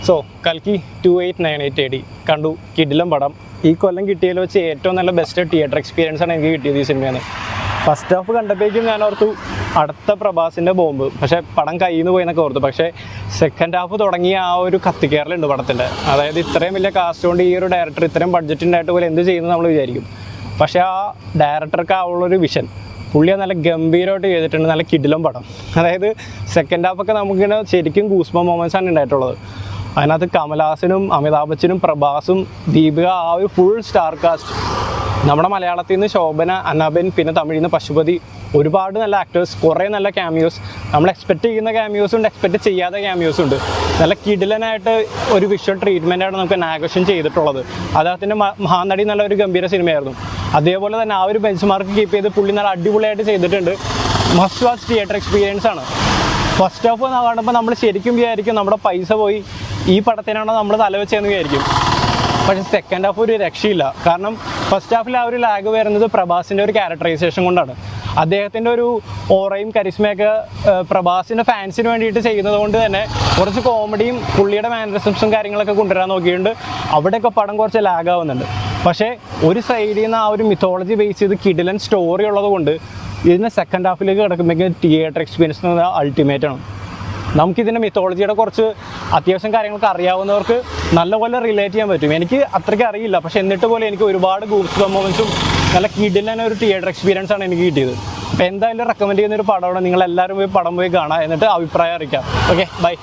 So കൽക്കി 2898 AD കണ്ടു, കിടിലം പടം. ഈ കൊല്ലം കിട്ടിയതിൽ വെച്ച് ഏറ്റവും നല്ല ബെസ്റ്റ് തിയേറ്റർ എക്സ്പീരിയൻസ് ആണ് എനിക്ക് കിട്ടിയത് ഈ സിനിമയാണ്. ഫസ്റ്റ് ഹാഫ് കണ്ടപ്പോഴേക്കും ഞാൻ ഓർത്തു അടുത്ത പ്രഭാസിൻ്റെ ബോംബ്, പക്ഷേ പടം കയ്യിൽ നിന്ന് പോയി എന്നൊക്കെ ഓർത്തു. പക്ഷേ സെക്കൻഡ് ഹാഫ് തുടങ്ങിയ ആ ഒരു കത്തിക്കയറലുണ്ട് പടത്തിൻ്റെ. അതായത് ഇത്രയും വലിയ കാസ്റ്റ് കൊണ്ട് ഈ ഒരു ഡയറക്ടർ ഇത്രയും ബഡ്ജറ്റിൻ്റായിട്ട് പോലെ എന്ത് ചെയ്യുന്നത് നമ്മൾ വിചാരിക്കും. പക്ഷേ ആ ഡയറക്ടർക്ക് ആ ഉള്ളൊരു വിഷൻ, പുള്ളി നല്ല ഗംഭീരമായിട്ട് ചെയ്തിട്ടുണ്ട്. നല്ല കിടിലം പടം. അതായത് സെക്കൻഡ് ഹാഫൊക്കെ നമുക്കിങ്ങനെ ശരിക്കും ഗൂസ്ബം മൊമെൻറ്റ്സ് ആണ് ഉണ്ടായിട്ടുള്ളത്. അതിനകത്ത് കമൽഹാസനും അമിതാഭ് ബച്ചനും പ്രഭാസും ദീപിക, ആ ഒരു ഫുൾ സ്റ്റാർ കാസ്റ്റ്. നമ്മുടെ മലയാളത്തിൽ നിന്ന് ശോഭന, അനാബൻ, പിന്നെ തമിഴിൽ നിന്ന് പശുപതി, ഒരുപാട് നല്ല ആക്ടേഴ്സ്, കുറേ നല്ല ക്യാമിയോസ്. നമ്മൾ എക്സ്പെക്റ്റ് ചെയ്യുന്ന ക്യാമിയോസും ഉണ്ട്, എക്സ്പെക്റ്റ് ചെയ്യാത്ത ക്യാമിയോസും ഉണ്ട്. നല്ല കിടിലനായിട്ട് ഒരു വിഷ്വൽ ട്രീറ്റ്മെൻറ്റാണ് നമുക്ക് നാഗോഷൻ ചെയ്തിട്ടുള്ളത്. അദ്ദേഹത്തിൻ്റെ മഹാനടി നല്ല ഒരു ഗംഭീര സിനിമയായിരുന്നു. അതേപോലെ തന്നെ ആ ഒരു ബെഞ്ച് മാർക്ക് കീപ്പ് ചെയ്ത് പുള്ളി നല്ല അടിപൊളിയായിട്ട് ചെയ്തിട്ടുണ്ട്. മസ്റ്റ് വാച്ച് തിയേറ്റർ എക്സ്പീരിയൻസ് ആണ്. ഫസ്റ്റ് ഹാഫ് കാണുമ്പോൾ നമ്മൾ ശരിക്കും വിചാരിക്കും നമ്മുടെ പൈസ പോയി ഈ പടത്തിനാണോ നമ്മൾ തലവെച്ചതെന്ന് വിചാരിക്കും. പക്ഷേ സെക്കൻഡ് ഹാഫ് ഒരു രക്ഷയില്ല. കാരണം ഫസ്റ്റ് ഹാഫിൽ ആ ഒരു ലാഗ് വരുന്നത് പ്രഭാസിൻ്റെ ഒരു ക്യാരക്ടറൈസേഷൻ കൊണ്ടാണ്. അദ്ദേഹത്തിൻ്റെ ഒരു ഓറയും കരിസ്മയൊക്കെ പ്രഭാസിൻ്റെ ഫാൻസിന് വേണ്ടിയിട്ട് ചെയ്യുന്നത് കൊണ്ട് തന്നെ കുറച്ച് കോമഡിയും പുള്ളിയുടെ മാനറിസംസും കാര്യങ്ങളൊക്കെ കൊണ്ടുവരാൻ നോക്കിയിട്ടുണ്ട്. അവിടെയൊക്കെ പടം കുറച്ച് ലാഗ് ആവുന്നുണ്ട്. പക്ഷേ ഒരു സൈഡിൽ നിന്ന് ആ ഒരു മിത്തോളജി ബേസ് ചെയ്ത് കിടിലൻ സ്റ്റോറി ഉള്ളത് കൊണ്ട് ഇതിന് സെക്കൻഡ് ഹാഫിലേക്ക് കിടക്കുമ്പോഴേക്കും തിയേറ്റർ എക്സ്പീരിയൻസ് എന്ന് പറഞ്ഞാൽ അൾട്ടിമേറ്റ് ആണ്. നമുക്കിതിൻ്റെ മിത്തോളജിയുടെ കുറച്ച് അത്യാവശ്യം കാര്യങ്ങളൊക്കെ അറിയാവുന്നവർക്ക് നല്ലപോലെ റിലേറ്റ് ചെയ്യാൻ പറ്റും. എനിക്ക് അത്രയ്ക്ക് അറിയില്ല, പക്ഷേ എന്നിട്ട് പോലെ എനിക്ക് ഒരുപാട് ഗൂസ് മൊമെൻറ്റ്സും നല്ല കിടിലൻ ഒരു തിയേറ്റർ എക്സ്പീരിയൻസ് ആണ് എനിക്ക് കിട്ടിയത്. അപ്പോൾ എന്തായാലും റെക്കമെൻഡ് ചെയ്യുന്നൊരു പടമാണ്. നിങ്ങളെല്ലാവരും പോയി പടം പോയി കാണാം, എന്നിട്ട് അഭിപ്രായം അറിയിക്കാം. Okay, by.